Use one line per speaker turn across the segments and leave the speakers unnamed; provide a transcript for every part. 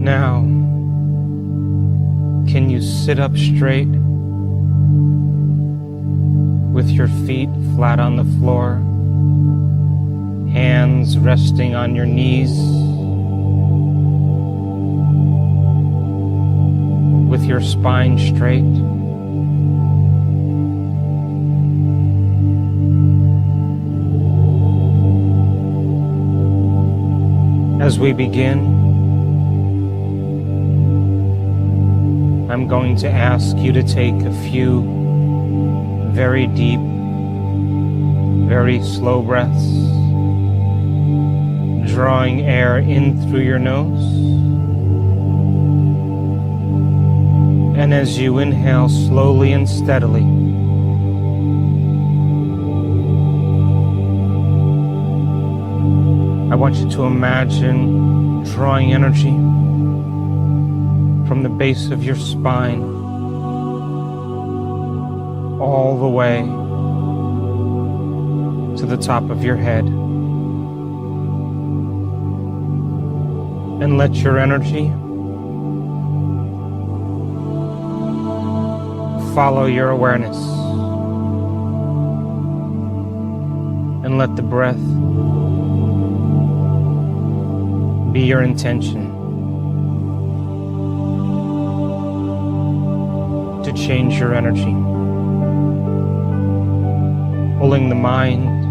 Now, can you sit up straight with your feet flat on the floor, hands resting on your knees, with your spine straight? As we begin, I'm going to ask you to take a few very deep, very slow breaths, drawing air in through your nose. And as you inhale slowly and steadily, I want you to imagine drawing energy from the base of your spine all the way to the top of your head. And let your energy follow your awareness. And let the breath be your intention to change your energy, pulling the mind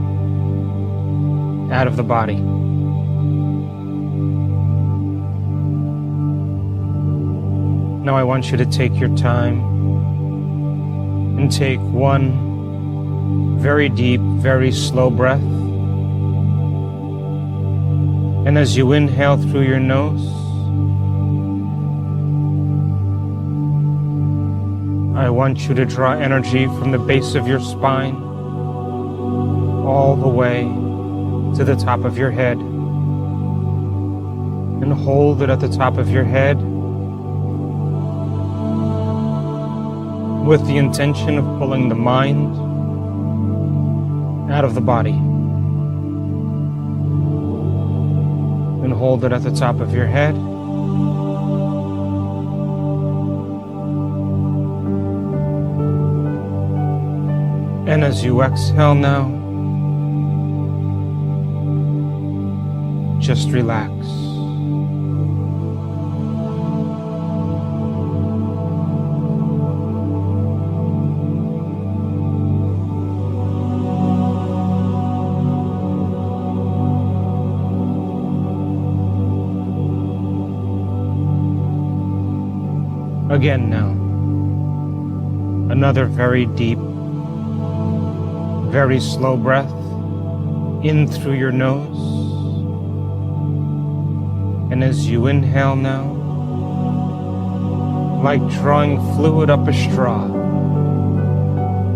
out of the body. Now I want you to take your time and take one very deep, very slow breath. And as you inhale through your nose, I want you to draw energy from the base of your spine all the way to the top of your head. And hold it at the top of your head with the intention of pulling the mind out of the body. And hold it at the top of your head. And as you exhale now, just relax. Again now, another very deep, very slow breath in through your nose. And as you inhale now, like drawing fluid up a straw,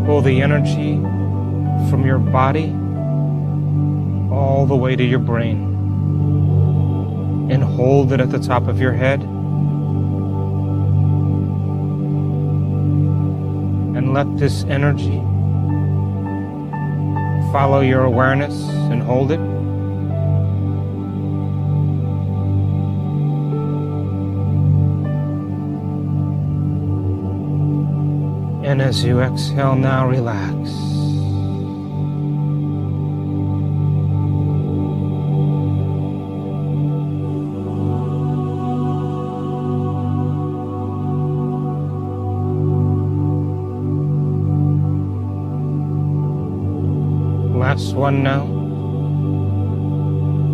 pull the energy from your body all the way to your brain and hold it at the top of your head. And let this energy follow your awareness and hold it. And as you exhale now, relax. Last one now.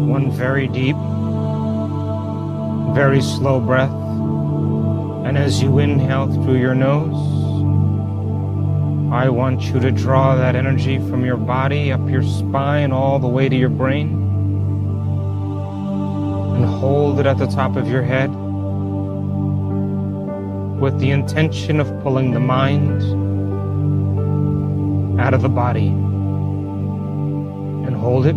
One very deep, very slow breath. And as you inhale through your nose, I want you to draw that energy from your body up your spine all the way to your brain. And hold it at the top of your head with the intention of pulling the mind out of the body. And hold it.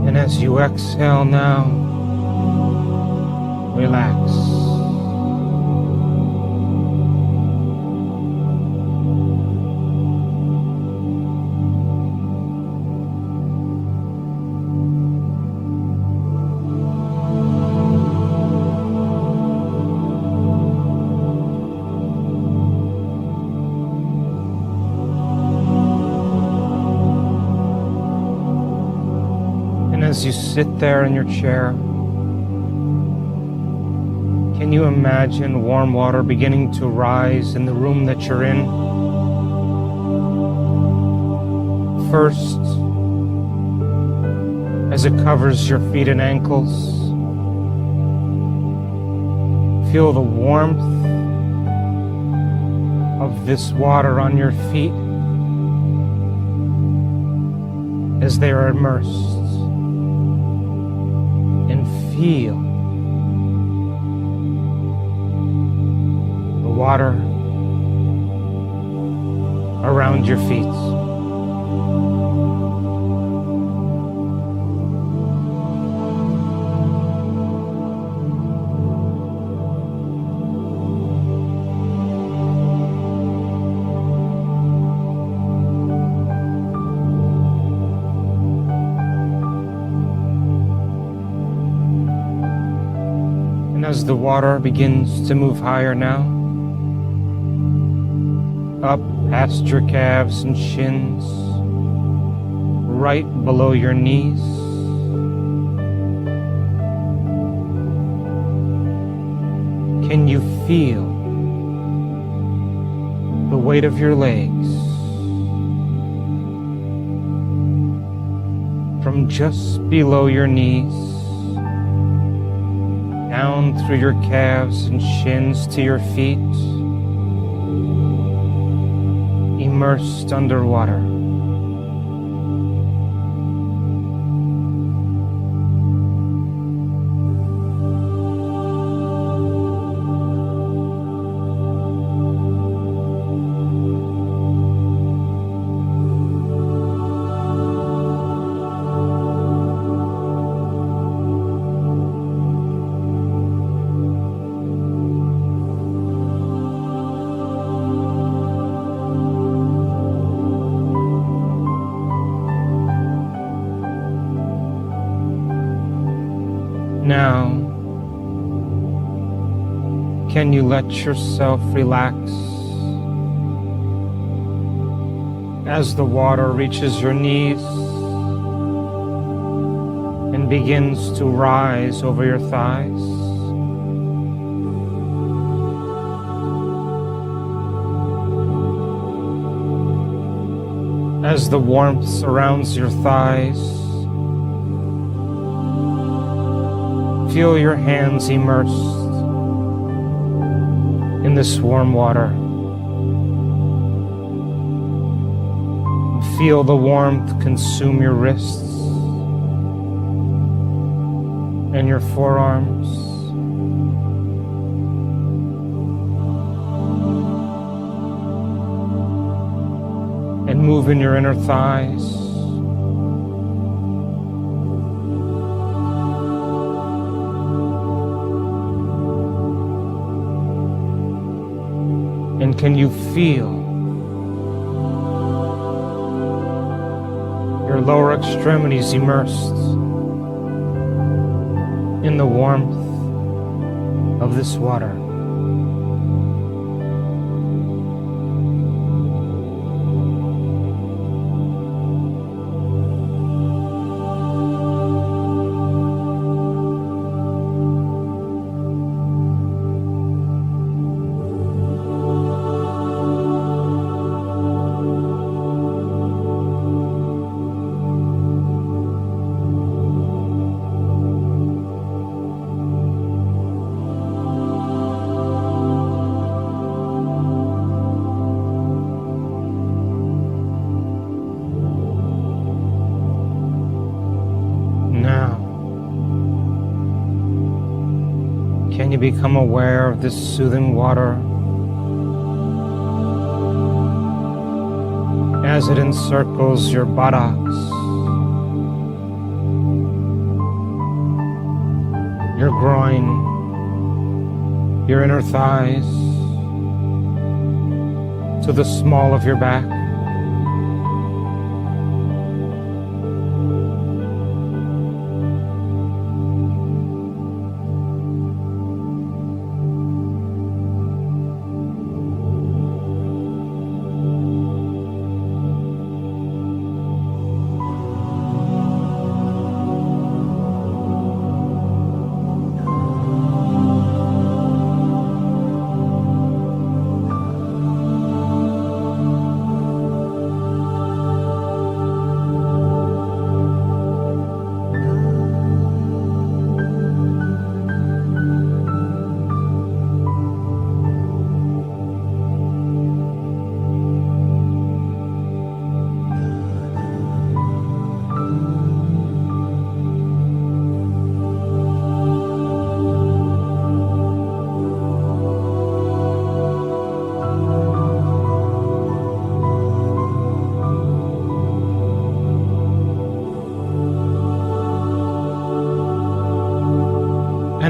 And as you exhale now, relax. as you sit there in your chair, can you imagine warm water beginning to rise in the room that you're in? First, as it covers your feet and ankles, feel the warmth of this water on your feet as they are immersed, and feel the water around your feet. As the water begins to move higher now, up past your calves and shins, right below your knees, can you feel the weight of your legs from just below your knees down through your calves and shins to your feet, immersed underwater? Now, can you let yourself relax as the water reaches your knees and begins to rise over your thighs? As the warmth surrounds your thighs, feel your hands immersed in this warm water. Feel the warmth consume your wrists and your forearms. And move in your inner thighs. And can you feel your lower extremities immersed in the warmth of this water? Can you become aware of this soothing water as it encircles your buttocks, your groin, your inner thighs, to the small of your back?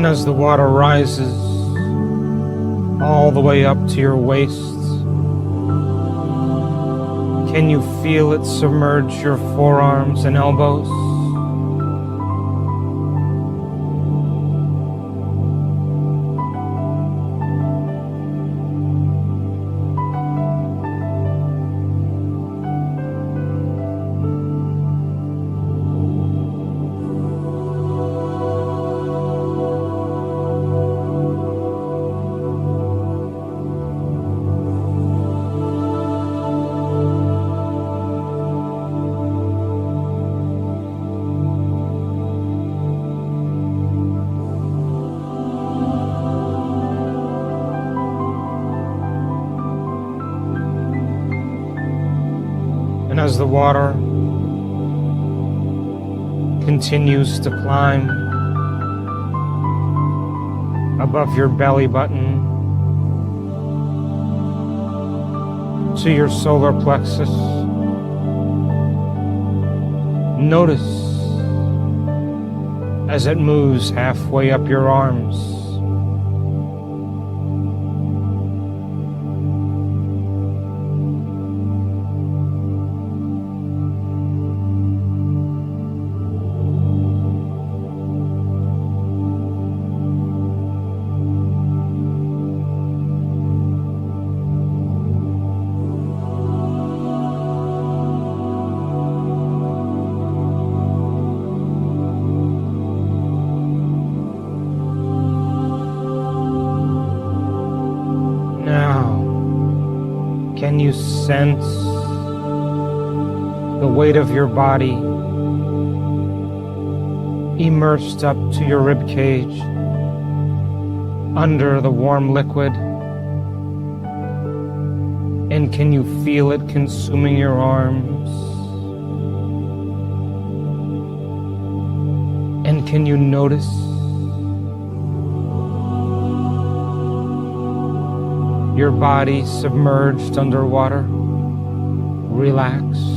And as the water rises all the way up to your waist, can you feel it submerge your forearms and elbows? And as the water continues to climb above your belly button to your solar plexus, notice as it moves halfway up your arms. Can you sense the weight of your body immersed up to your rib cage under the warm liquid? And can you feel it consuming your arms? And can you notice your body submerged underwater, relaxed?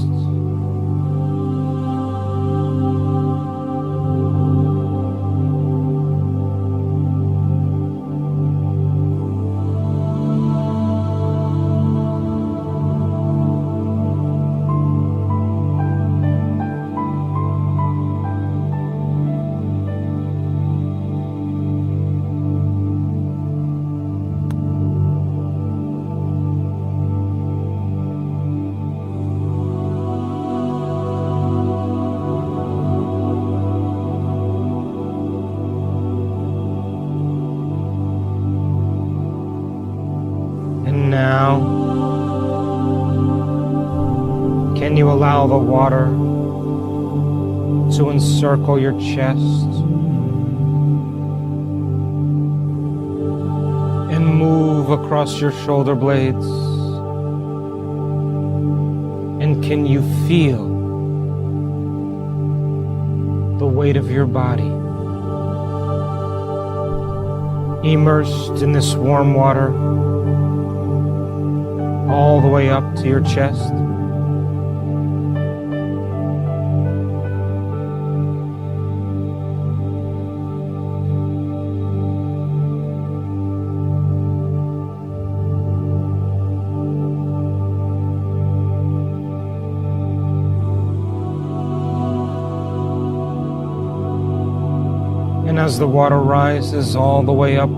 Now, can you allow the water to encircle your chest and move across your shoulder blades? And can you feel the weight of your body immersed in this warm water all the way up to your chest? And as the water rises all the way up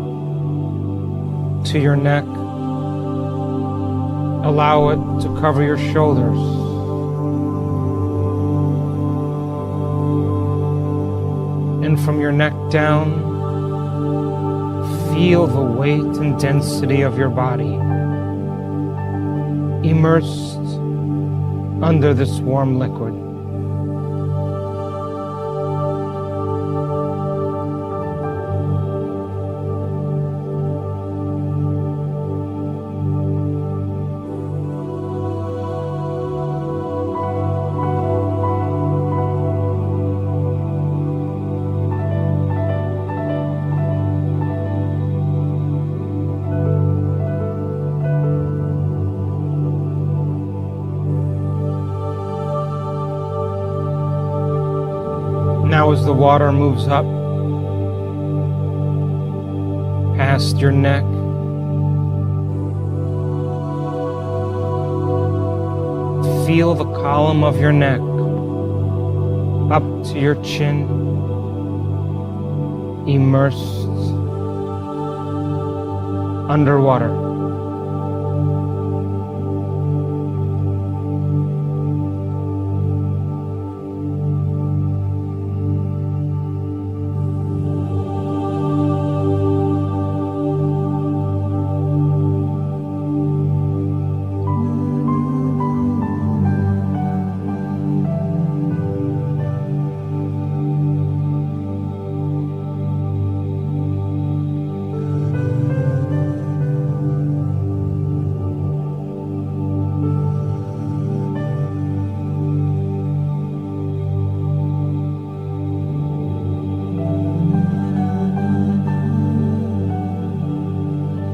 to your neck, allow it to cover your shoulders. And from your neck down, feel the weight and density of your body immersed under this warm liquid. Now as the water moves up past your neck, feel the column of your neck up to your chin, immersed underwater.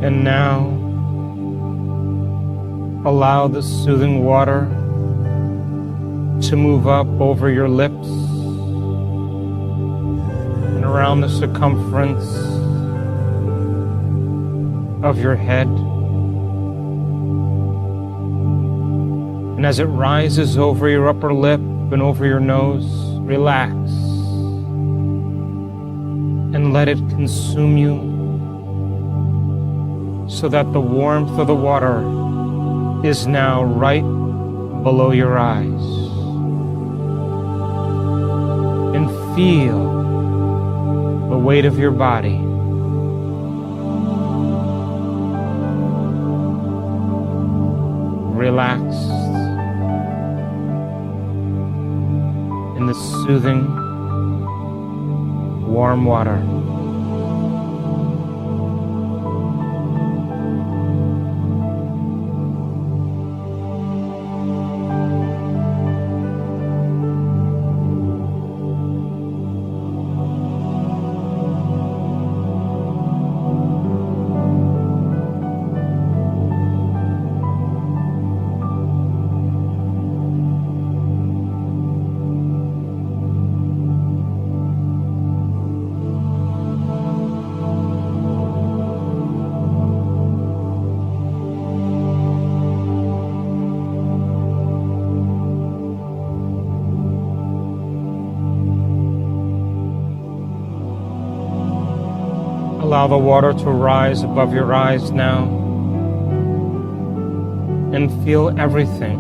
And now, allow the soothing water to move up over your lips and around the circumference of your head. And as it rises over your upper lip and over your nose, relax and let it consume you, so that the warmth of the water is now right below your eyes. And feel the weight of your body. Relaxed in the soothing, warm water. Allow the water to rise above your eyes now and feel everything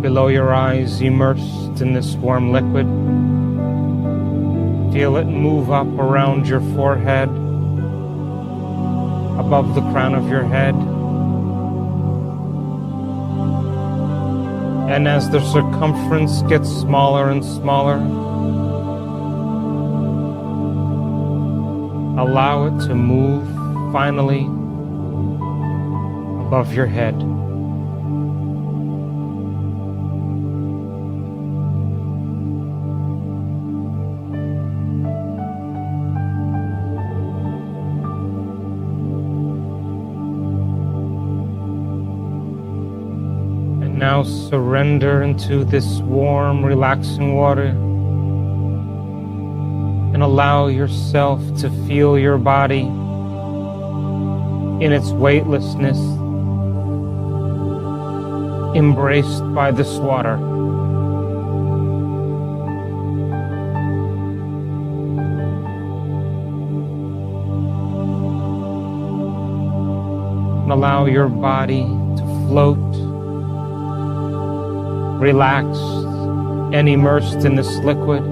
below your eyes immersed in this warm liquid. Feel it move up around your forehead, above the crown of your head. And as the circumference gets smaller and smaller, allow it to move finally above your head. And now surrender into this warm, relaxing water. And allow yourself to feel your body in its weightlessness, embraced by this water. And allow your body to float, relaxed and immersed in this liquid.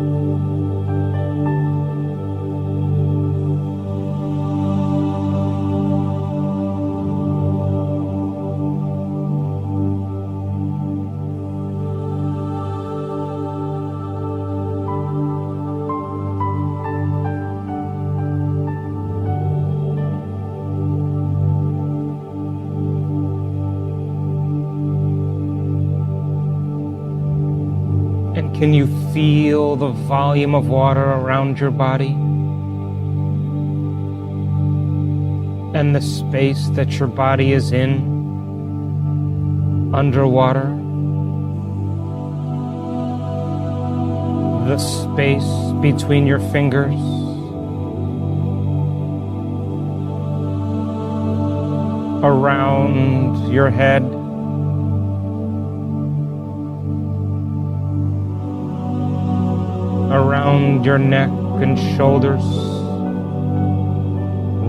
Can you feel the volume of water around your body and the space that your body is in underwater? The space between your fingers around your head, around your neck and shoulders,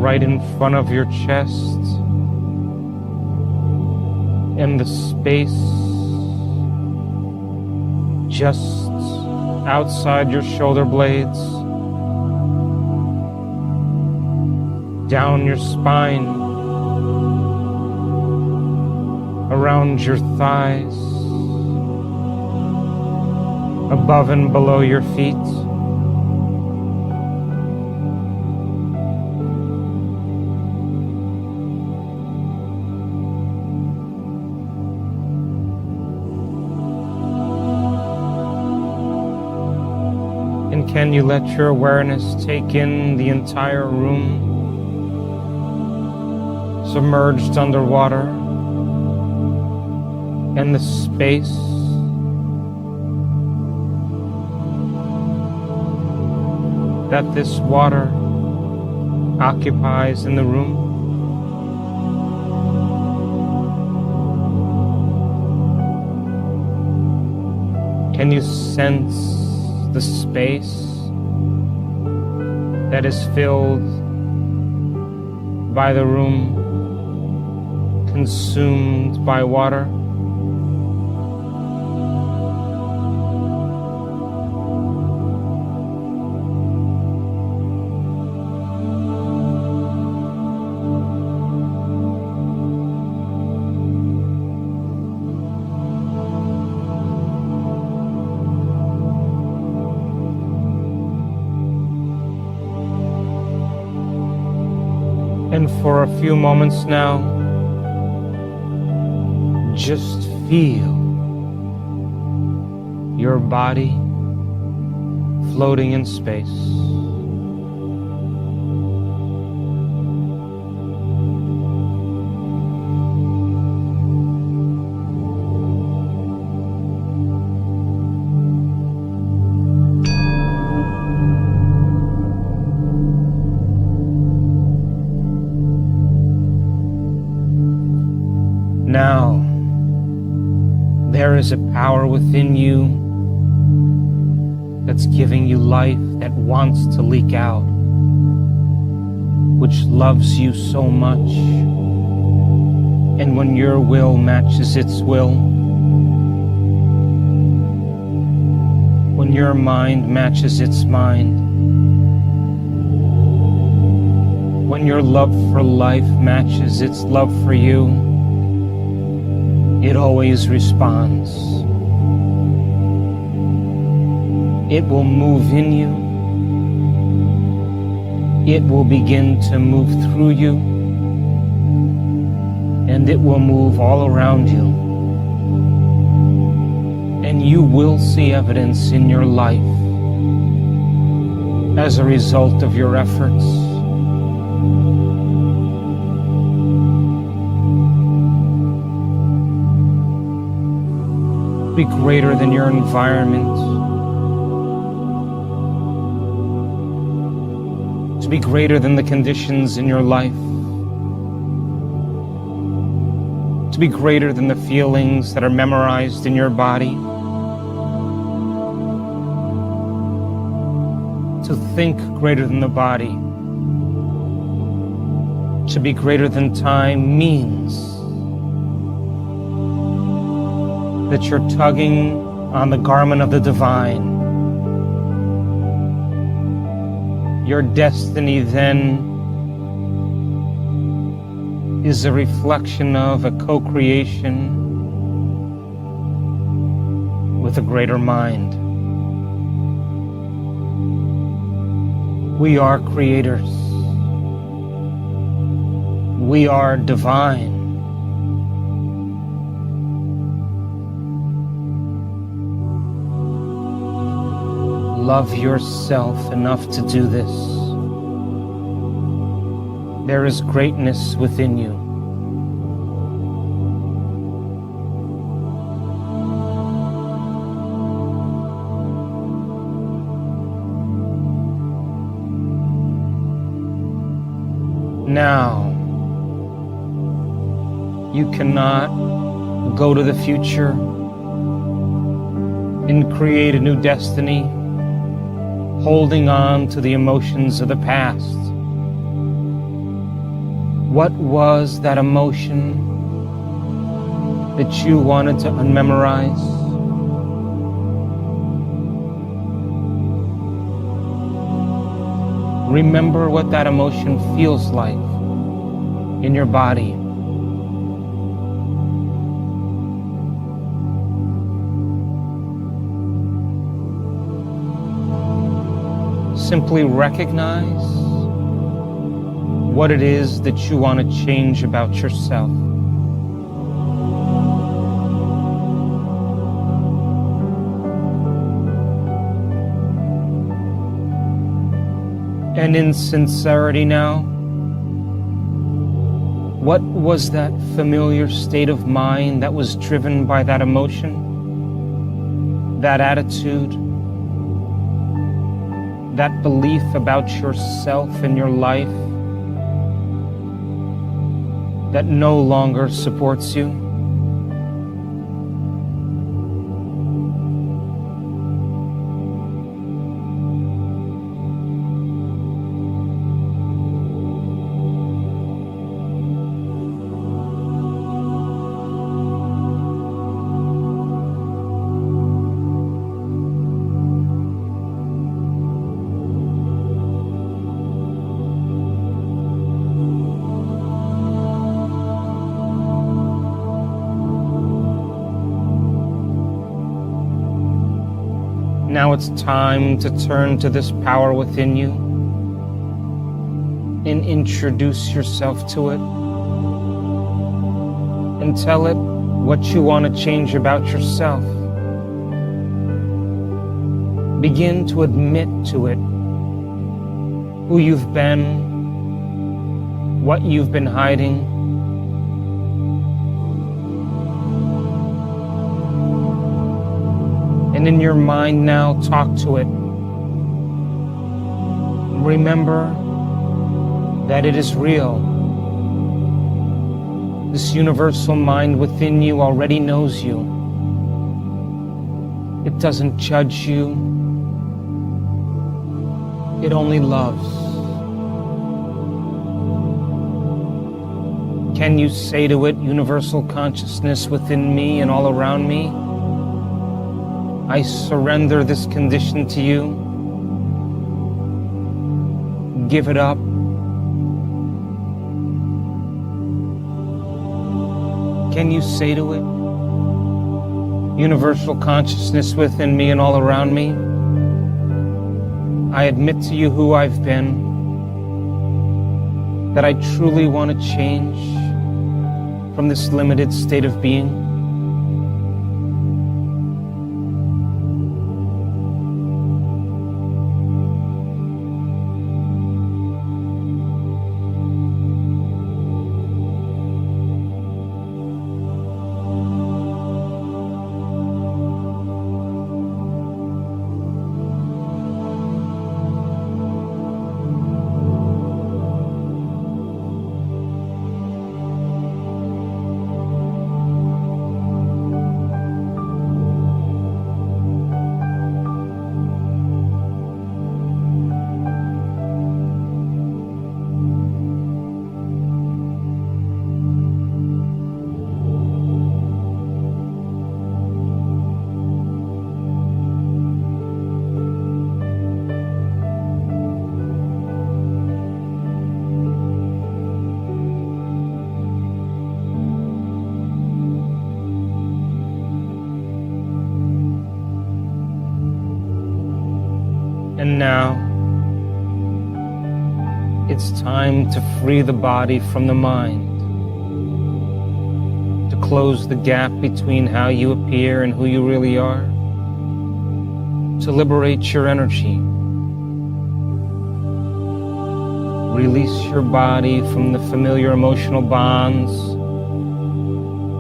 right in front of your chest, in the space just outside your shoulder blades, down your spine, around your thighs, above and below your feet. And can you let your awareness take in the entire room, submerged underwater, and the space that this water occupies in the room? Can you sense the space that is filled by the room, consumed by water? And for a few moments now, just feel your body floating in space. Now, there is a power within you that's giving you life, that wants to leak out, which loves you so much. And when your will matches its will, when your mind matches its mind, when your love for life matches its love for you, it always responds. It will move in you. It will begin to move through you. And it will move all around you. And you will see evidence in your life as a result of your efforts. To be greater than your environment, to be greater than the conditions in your life, to be greater than the feelings that are memorized in your body, to think greater than the body, to be greater than time means that you're tugging on the garment of the divine. Your destiny then is a reflection of a co-creation with a greater mind. We are creators. We are divine. Love yourself enough to do this. There is greatness within you. Now, You cannot go to the future and create a new destiny, holding on to the emotions of the past. What was that emotion that you wanted to unmemorize? Remember what that emotion feels like in your body. Simply recognize what it is that you want to change about yourself. And in sincerity now, what was that familiar state of mind that was driven by that emotion, that attitude, that belief about yourself and your life that no longer supports you? Now it's time to turn to this power within you and introduce yourself to it and tell it what you want to change about yourself. Begin to admit to it who you've been, what you've been hiding. And in your mind now, talk to it. Remember that it is real. This universal mind within you already knows you. It doesn't judge you. It only loves. Can you say to it, universal consciousness within me and all around me, I surrender this condition to you. Give it up. Can you say to it, universal consciousness within me and all around me, I admit to you who I've been, that I truly want to change from this limited state of being. And now, it's time to free the body from the mind, to close the gap between how you appear and who you really are, to liberate your energy. Release your body from the familiar emotional bonds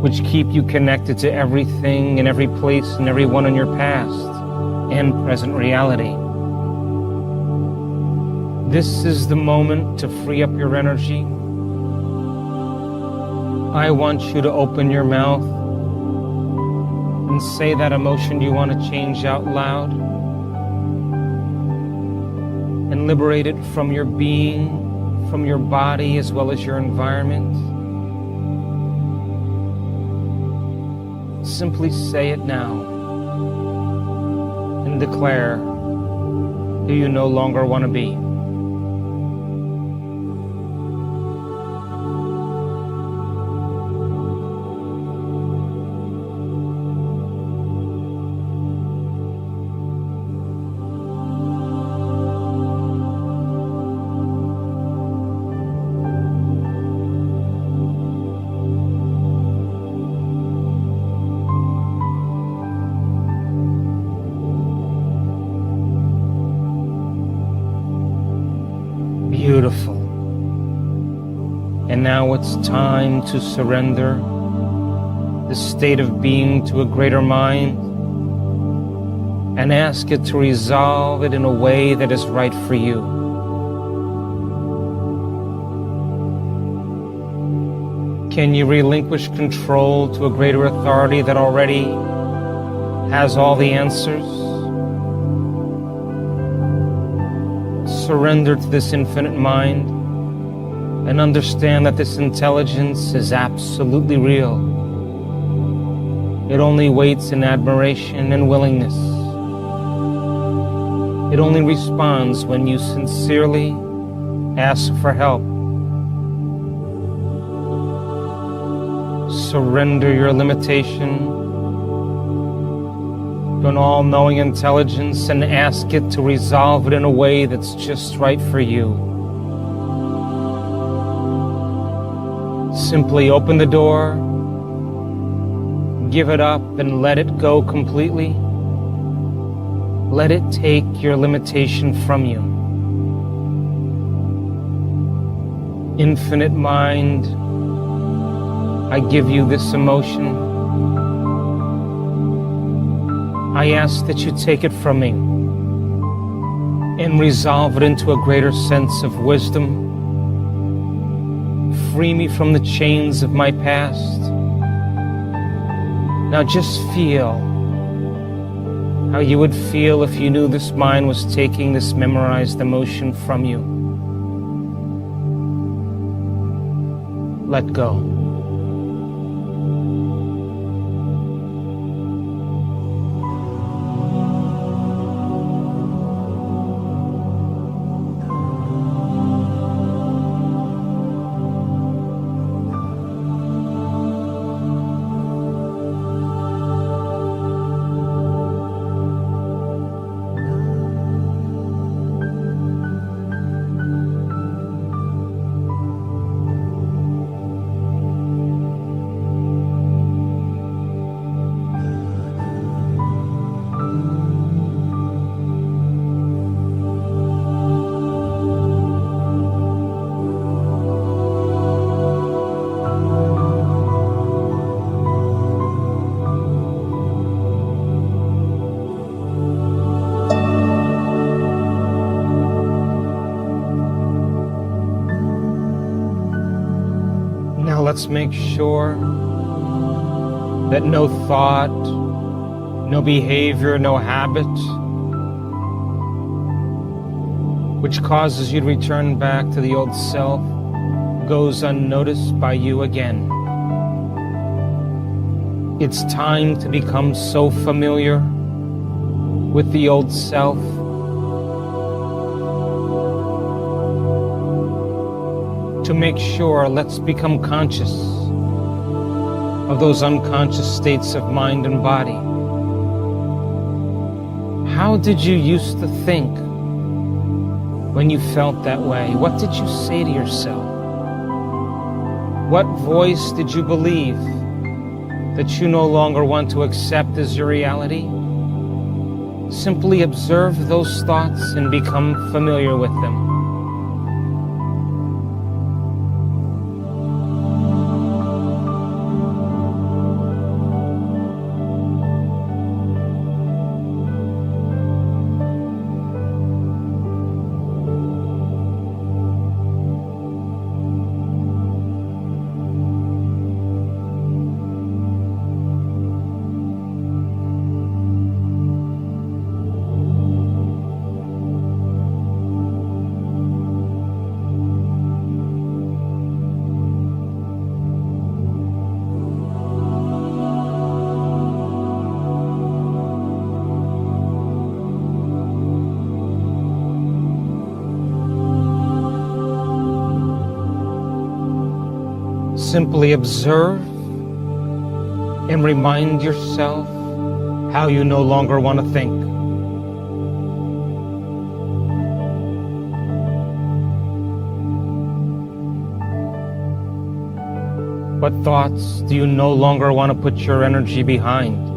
which keep you connected to everything and every place and everyone in your past and present reality. This is the moment to free up your energy. I want you to open your mouth and say that emotion you want to change out loud and liberate it from your being, from your body, as well as your environment. Simply say it now and declare who you no longer want to be. Beautiful. And now it's time to surrender the state of being to a greater mind and ask it to resolve it in a way that is right for you. Can you relinquish control to a greater authority that already has all the answers? Surrender to this infinite mind and understand that this intelligence is absolutely real. It only waits in admiration and willingness. It only responds when you sincerely ask for help. Surrender your limitation to an all-knowing intelligence and ask it to resolve it in a way that's just right for you. Simply open the door, give it up, and let it go completely. Let it take your limitation from you. Infinite mind, I give you this emotion. I ask that you take it from me and resolve it into a greater sense of wisdom. Free me from the chains of my past. Now just feel how you would feel if you knew this mind was taking this memorized emotion from you. Let go. Now let's make sure that no thought, no behavior, no habit which causes you to return back to the old self goes unnoticed by you again. It's time to become so familiar with the old self to make sure, let's become conscious of those unconscious states of mind and body. How did you used to think when you felt that way? What did you say to yourself? What voice did you believe that you no longer want to accept as your reality? Simply observe those thoughts and become familiar with them. simply observe and remind yourself how you no longer want to think. What thoughts do you no longer want to put your energy behind?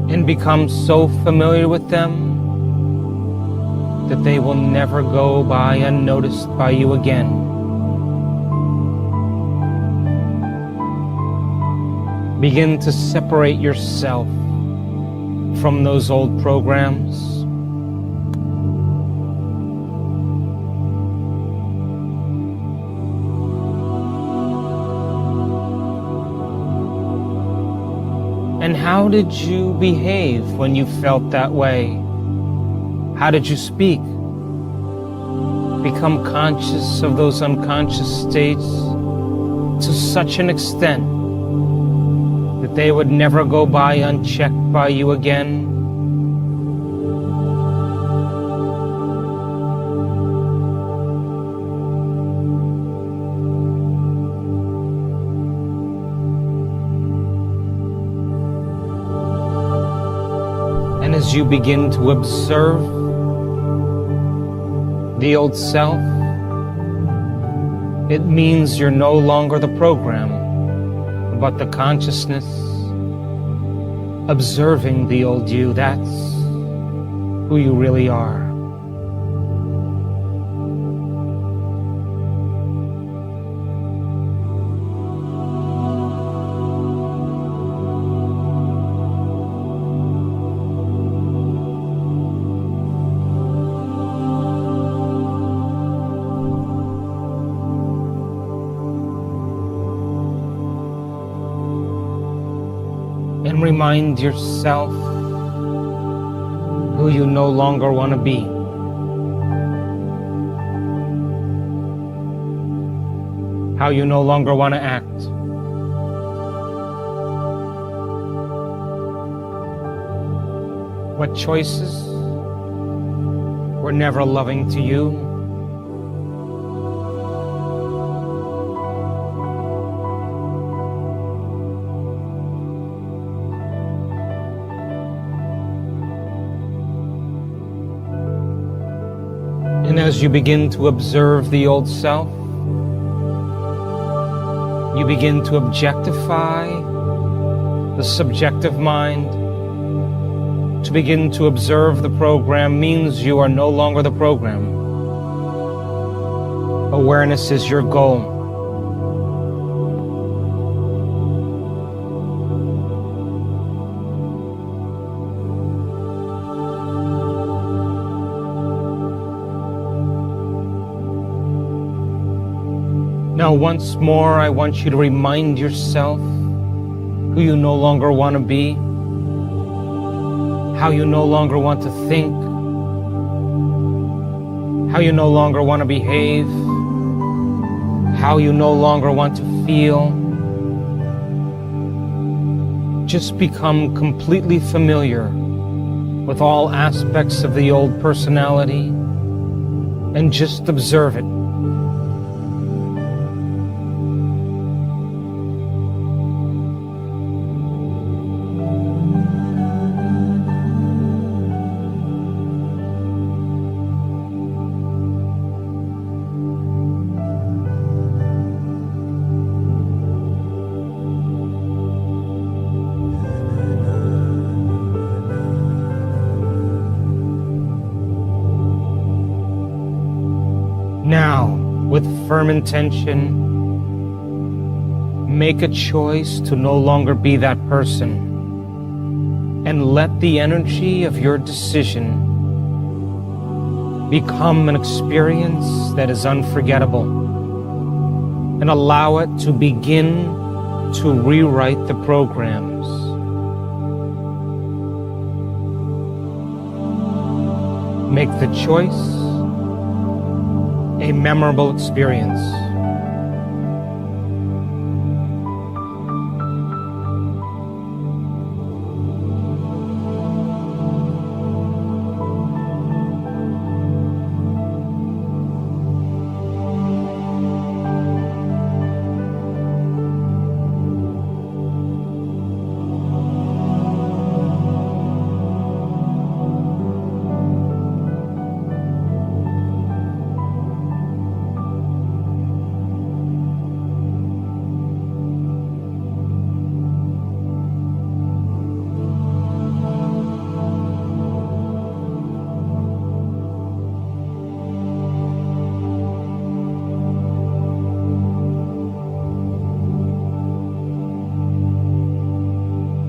And become so familiar with them that they will never go by unnoticed by you again. Begin to separate yourself from those old programs. And how did you behave when you felt that way? How did you speak? Become conscious of those unconscious states to such an extent that they would never go by unchecked by you again. And as you begin to observe the old self, it means you're no longer the program, but the consciousness observing the old you. That's who you really are. And remind yourself who you no longer want to be. How you no longer want to act. What choices were never loving to you. And as you begin to observe the old self, you begin to objectify the subjective mind. To begin to observe the program means you are no longer the program. Awareness is your goal. Now, once more, I want you to remind yourself who you no longer want to be, how you no longer want to think, how you no longer want to behave, how you no longer want to feel. Just become completely familiar with all aspects of the old personality and just observe it. Now, with firm intention, make a choice to no longer be that person, and let the energy of your decision become an experience that is unforgettable, and allow it to begin to rewrite the programs. Make the choice a memorable experience.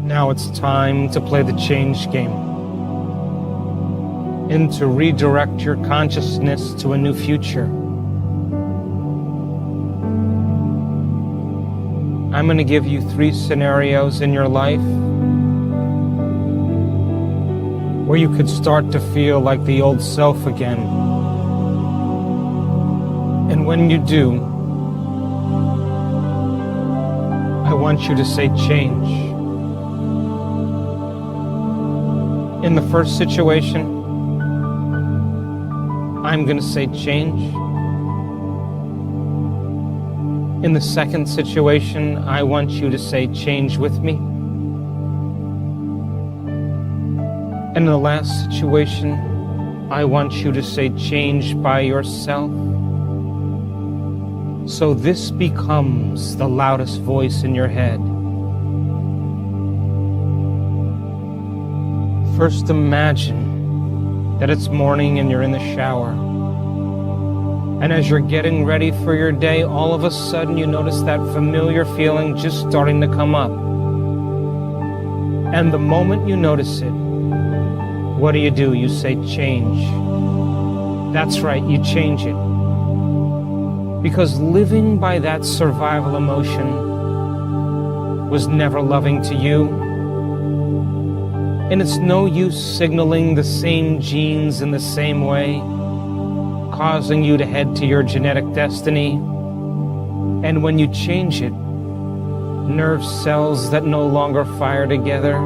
Now it's time to play the change game and to redirect your consciousness to a new future. I'm going to give you 3 scenarios in your life where you could start to feel like the old self again. And when you do, I want you to say change. In the first situation, I'm going to say change. In the second situation, I want you to say change with me. And in the last situation, I want you to say change by yourself. So this becomes the loudest voice in your head. First, imagine that it's morning and you're in the shower. And as you're getting ready for your day, all of a sudden you notice that familiar feeling just starting to come up. And the moment you notice it, what do? You say change. That's right, you change it. Because living by that survival emotion was never loving to you. And it's no use signaling the same genes in the same way, causing you to head to your genetic destiny. And when you change it, nerve cells that no longer fire together,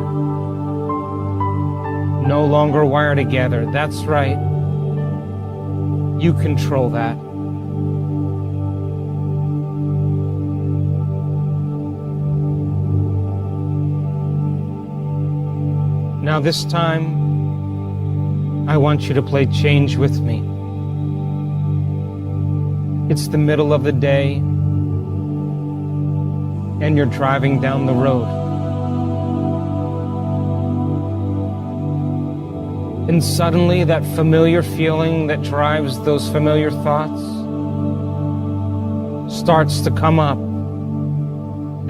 no longer wire together. That's right. You control that. Now this time, I want you to play change with me. It's the middle of the day, and you're driving down the road. And suddenly that familiar feeling that drives those familiar thoughts starts to come up.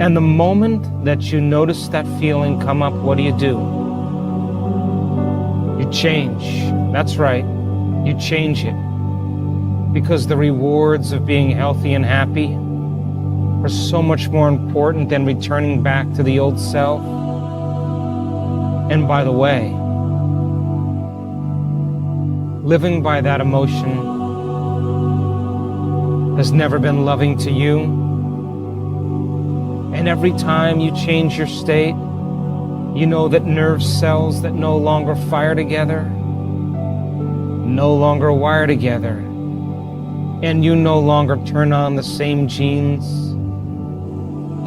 And the moment that you notice that feeling come up, what do? You change. That's right. You change it. Because the rewards of being healthy and happy are so much more important than returning back to the old self. And by the way, living by that emotion has never been loving to you. And every time you change your state, you know that nerve cells that no longer fire together, no longer wire together, and you no longer turn on the same genes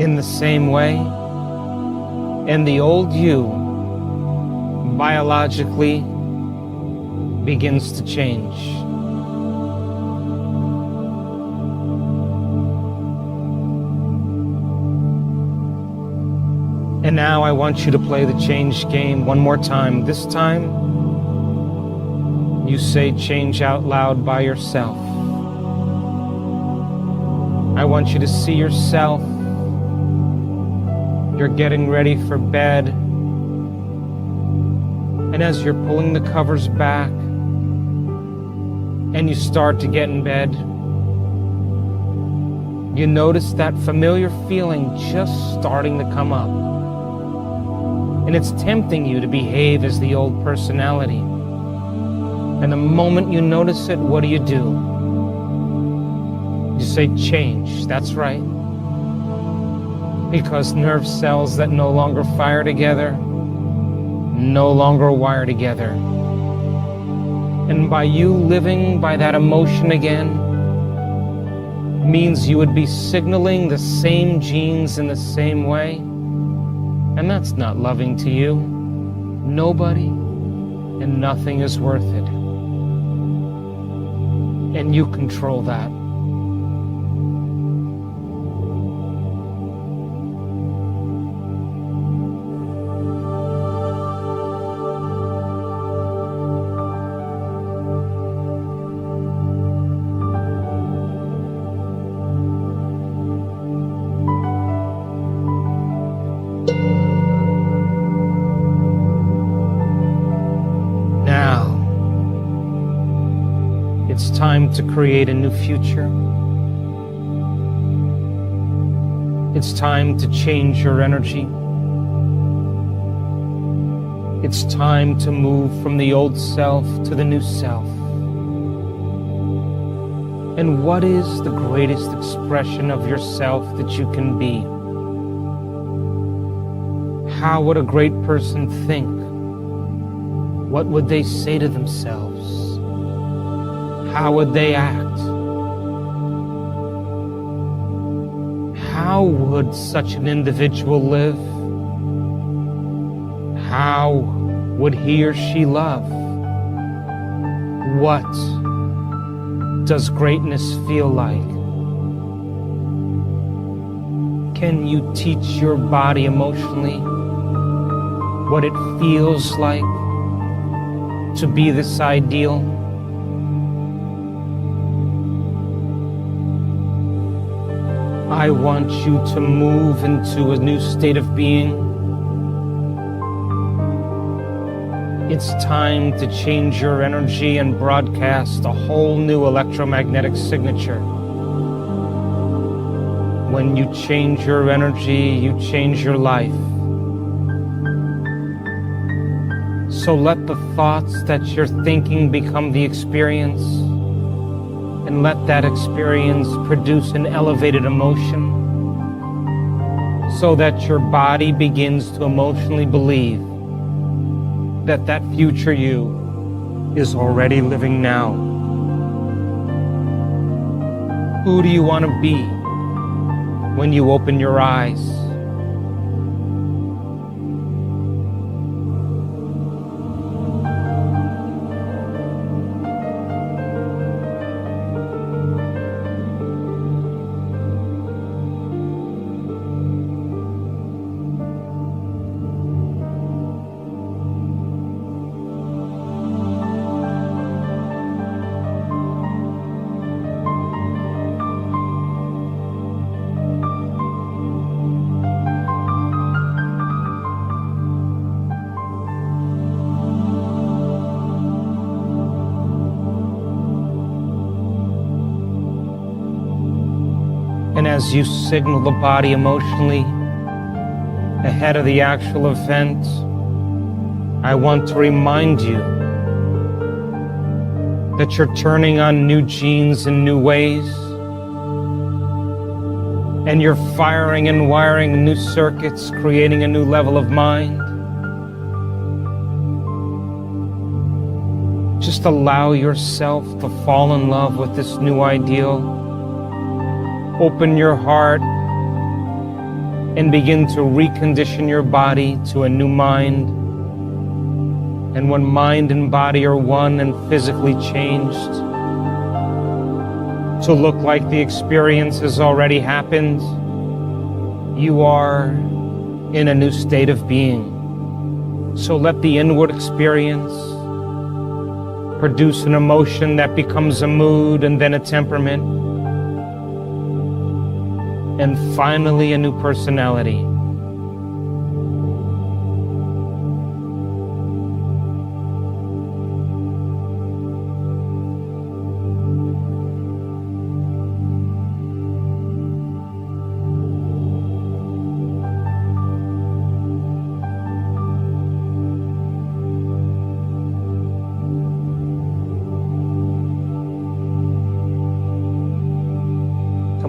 in the same way. And the old you biologically begins to change. And now I want you to play the change game one more time. This time, you say change out loud by yourself. I want you to see yourself. You're getting ready for bed. And as you're pulling the covers back and you start to get in bed, you notice that familiar feeling just starting to come up. And it's tempting you to behave as the old personality. And the moment you notice it, what do? say change, that's right. Because nerve cells that no longer fire together, no longer wire together. And by you living by that emotion again, means you would be signaling the same genes in the same way. And that's not loving to you. Nobody and nothing is worth it. And you control that. It's time to create a new future. It's time to change your energy. It's time to move from the old self to the new self. And what is the greatest expression of yourself that you can be? How would a great person think? What would they say to themselves? How would they act? How would such an individual live? How would he or she love? What does greatness feel like? Can you teach your body emotionally what it feels like to be this ideal? I want you to move into a new state of being. It's time to change your energy and broadcast a whole new electromagnetic signature. When you change your energy, you change your life. So let the thoughts that you're thinking become the experience. And let that experience produce an elevated emotion so that your body begins to emotionally believe that that future you is already living now. Who do you want to be when you open your eyes? And as you signal the body emotionally ahead of the actual event, I want to remind you that you're turning on new genes in new ways, and you're firing and wiring new circuits, creating a new level of mind. Just allow yourself to fall in love with this new ideal. Open your heart and begin to recondition your body to a new mind. And when mind and body are one and physically changed, to look like the experience has already happened, you are in a new state of being. So let the inward experience produce an emotion that becomes a mood and then a temperament, and finally a new personality.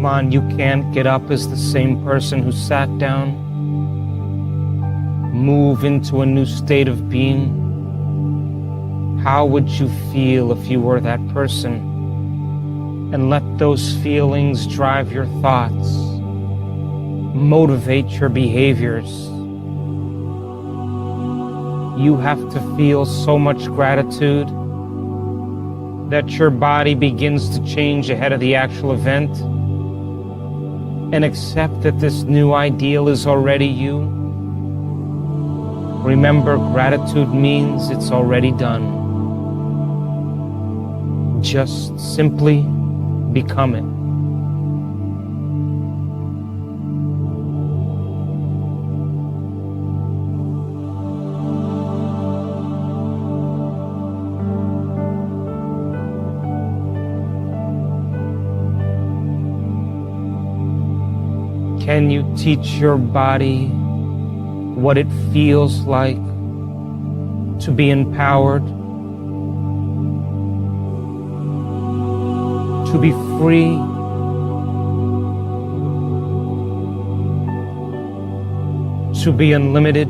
on, you can't get up as the same person who sat down. Move into a new state of being. How would you feel if you were that person? And let those feelings drive your thoughts, motivate your behaviors. You have to feel so much gratitude that your body begins to change ahead of the actual event, and accept that this new ideal is already you. Remember, gratitude means it's already done. Just simply become it. Can you teach your body what it feels like to be empowered, to be free, to be unlimited,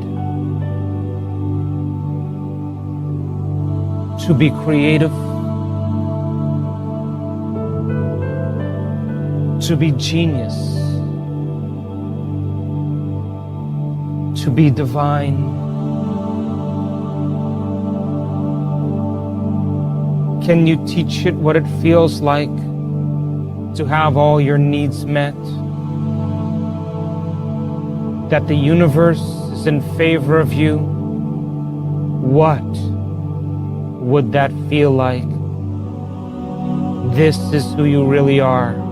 to be creative, to be genius, to be divine? Can you teach it what it feels like to have all your needs met? That the universe is in favor of you? What would that feel like? This is who you really are.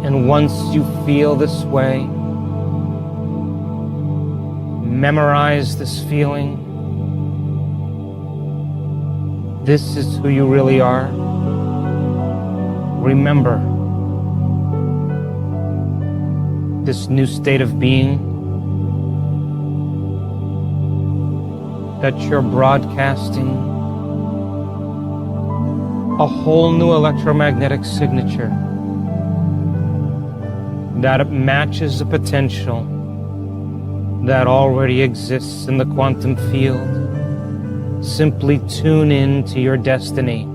And once you feel this way, memorize this feeling. This is who you really are. Remember this new state of being that you're broadcasting, a whole new electromagnetic signature that matches the potential that already exists in the quantum field. Simply tune in to your destiny.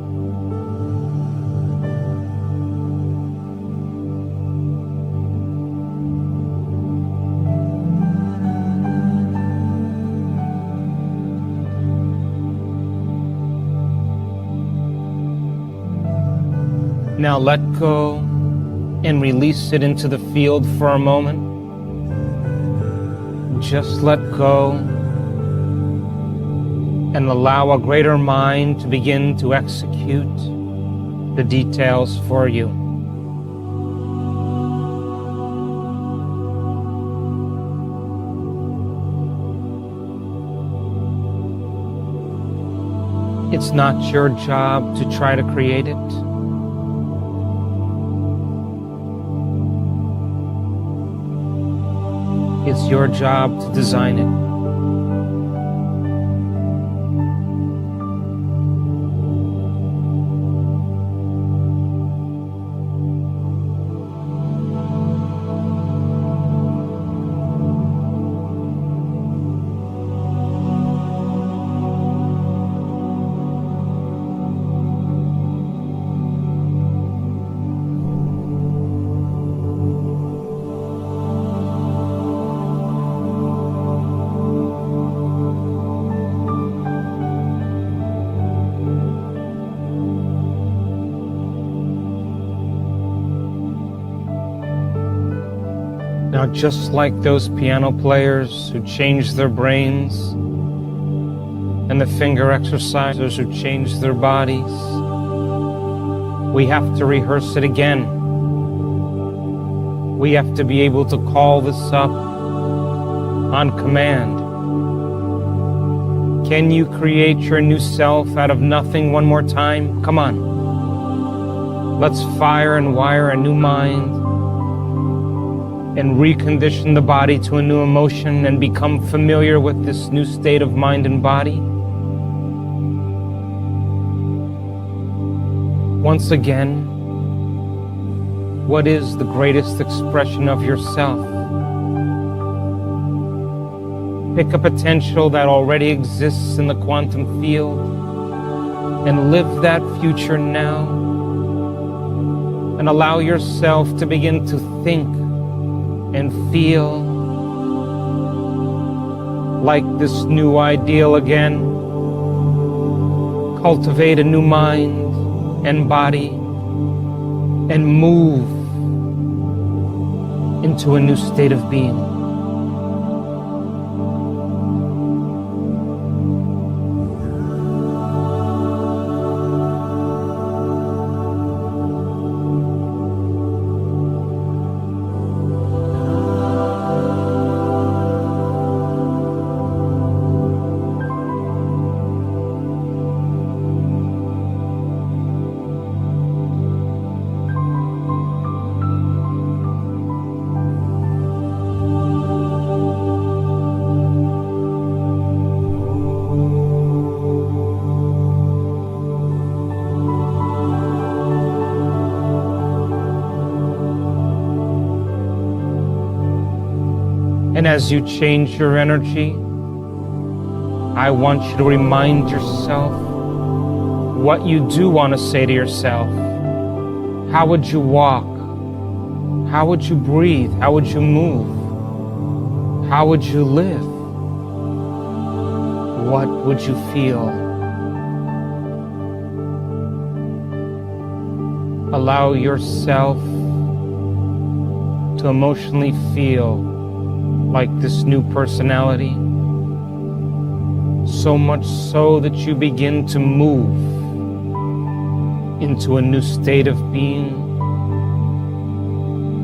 Now let go and release it into the field for a moment. Just let go and allow a greater mind to begin to execute the details for you. It's not your job to try to create it. It's your job to design it. Now, just like those piano players who change their brains and the finger exercisers who change their bodies, we have to rehearse it again. We have to be able to call this up on command. Can you create your new self out of nothing one more time? Come on. Let's fire and wire a new mind and recondition the body to a new emotion and become familiar with this new state of mind and body. Once again, what is the greatest expression of yourself? Pick a potential that already exists in the quantum field and live that future now, and allow yourself to begin to think and feel like this new ideal again. Cultivate a new mind and body and move into a new state of being. And as you change your energy, I want you to remind yourself what you do want to say to yourself. How would you walk? How would you breathe? How would you move? How would you live? What would you feel? Allow yourself to emotionally feel like this new personality, so much so that you begin to move into a new state of being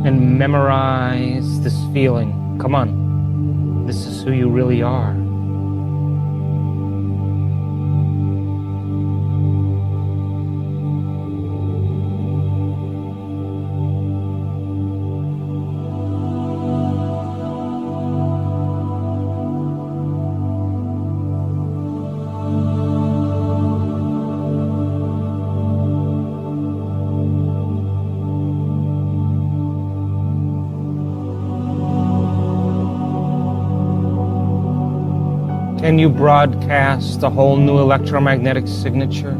and memorize this feeling. Come on, this is who you really are. Can you broadcast a whole new electromagnetic signature?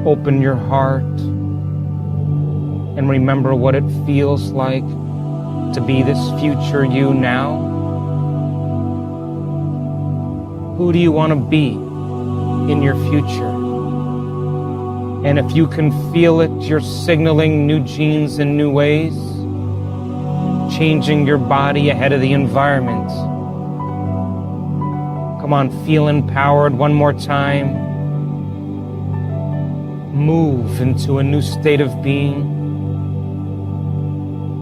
Open your heart and remember what it feels like to be this future you now. Who do you want to be in your future? And if you can feel it, you're signaling new genes in new ways, changing your body ahead of the environment. Come on, feel empowered one more time. Move into a new state of being.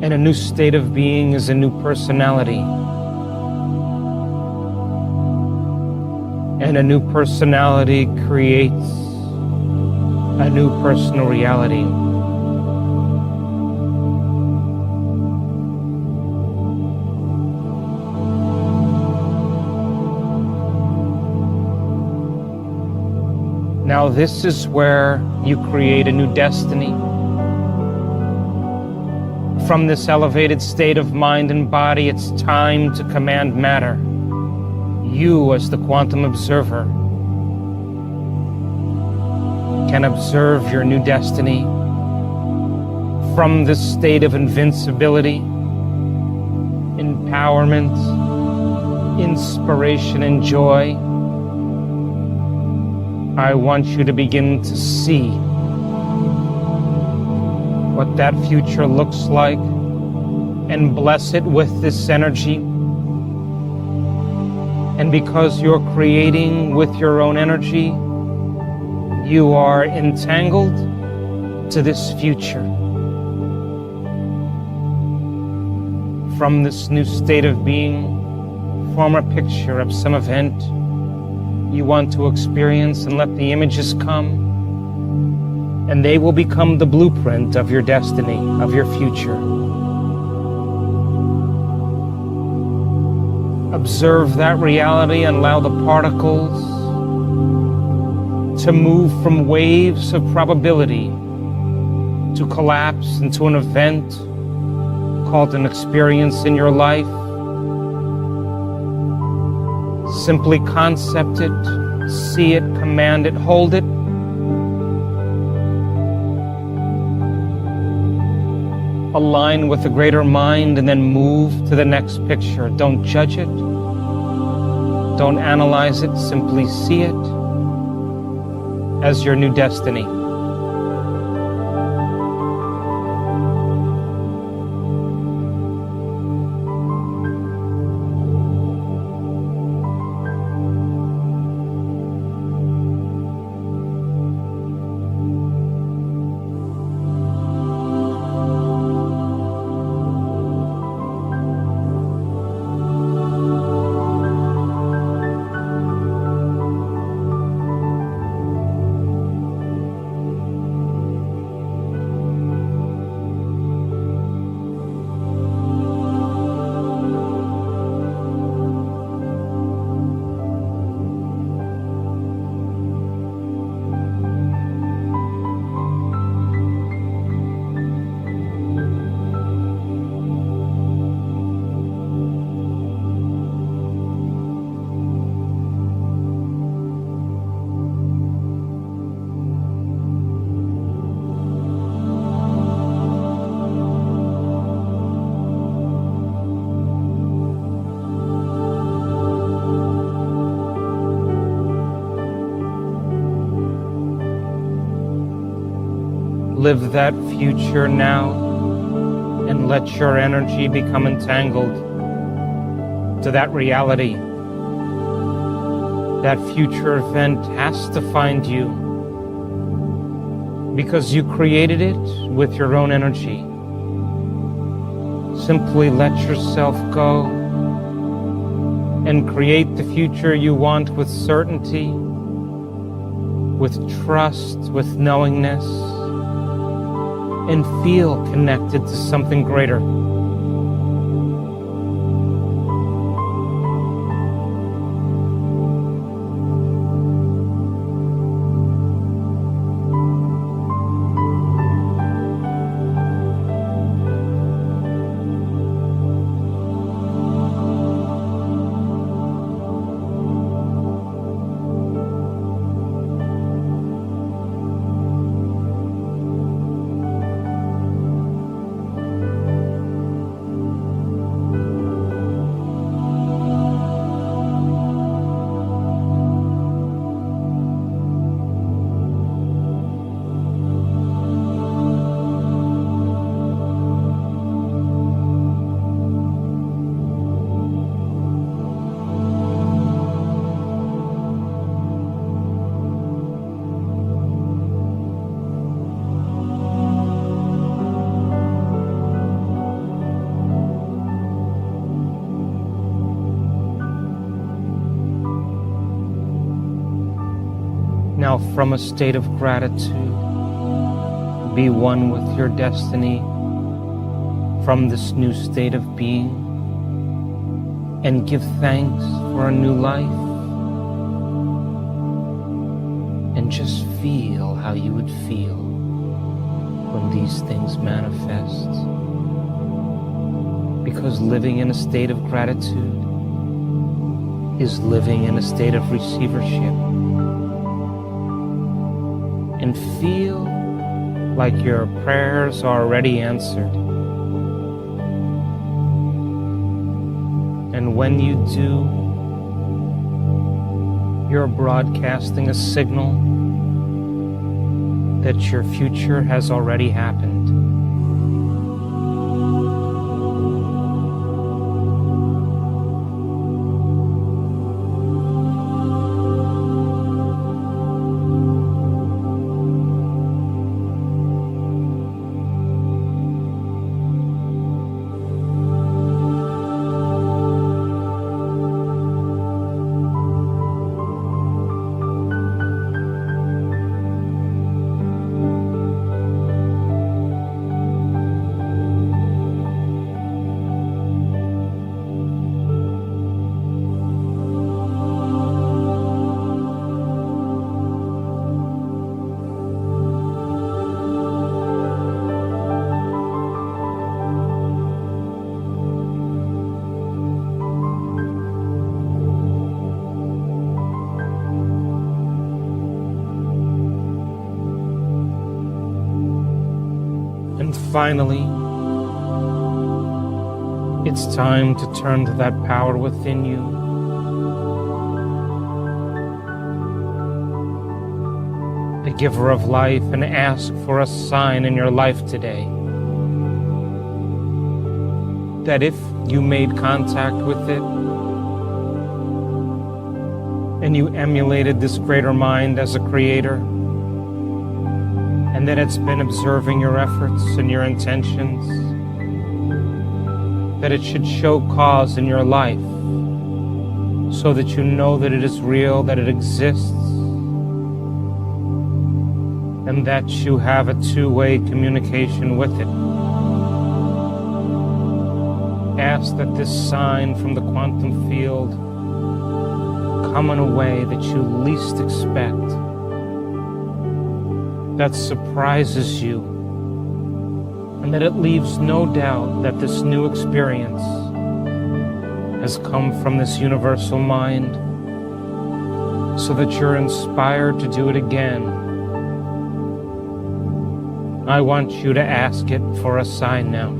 And a new state of being is a new personality. And a new personality creates a new personal reality. Now this is where you create a new destiny. From this elevated state of mind and body, it's time to command matter. You, as the quantum observer, can observe your new destiny from this state of invincibility, empowerment, inspiration, and joy. I want you to begin to see what that future looks like and bless it with this energy. And because you're creating with your own energy, you are entangled to this future. From this new state of being, form a picture of some event you want to experience and let the images come, and they will become the blueprint of your destiny, of your future. Observe that reality and allow the particles to move from waves of probability to collapse into an event called an experience in your life. Simply concept it, see it, command it, hold it. Align with the greater mind and then move to the next picture. Don't judge it. Don't analyze it. Simply see it as your new destiny. Live that future now and let your energy become entangled to that reality. That future event has to find you because you created it with your own energy. Simply let yourself go and create the future you want with certainty, with trust, with knowingness, and feel connected to something greater. Now, from a state of gratitude, be one with your destiny from this new state of being, and give thanks for a new life, and just feel how you would feel when these things manifest. Because living in a state of gratitude is living in a state of receivership. And feel like your prayers are already answered. And when you do, you're broadcasting a signal that your future has already happened. Finally, it's time to turn to that power within you. The giver of life, and ask for a sign in your life today that if you made contact with it and you emulated this greater mind as a creator, and that it's been observing your efforts and your intentions, that it should show cause in your life so that you know that it is real, that it exists, and that you have a two-way communication with it. Ask that this sign from the quantum field come in a way that you least expect, that surprises you, and that it leaves no doubt that this new experience has come from this universal mind, so that you're inspired to do it again. I want you to ask it for a sign now.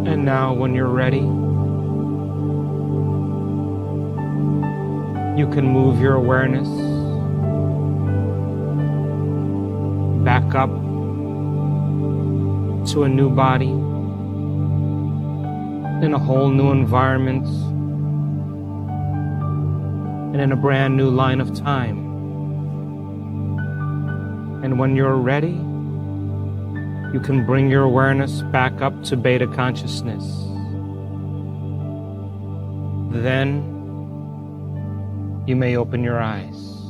And now, when you're ready, you can move your awareness back up to a new body in a whole new environment and in a brand new line of time. And when you're ready, you can bring your awareness back up to beta consciousness. Then you may open your eyes.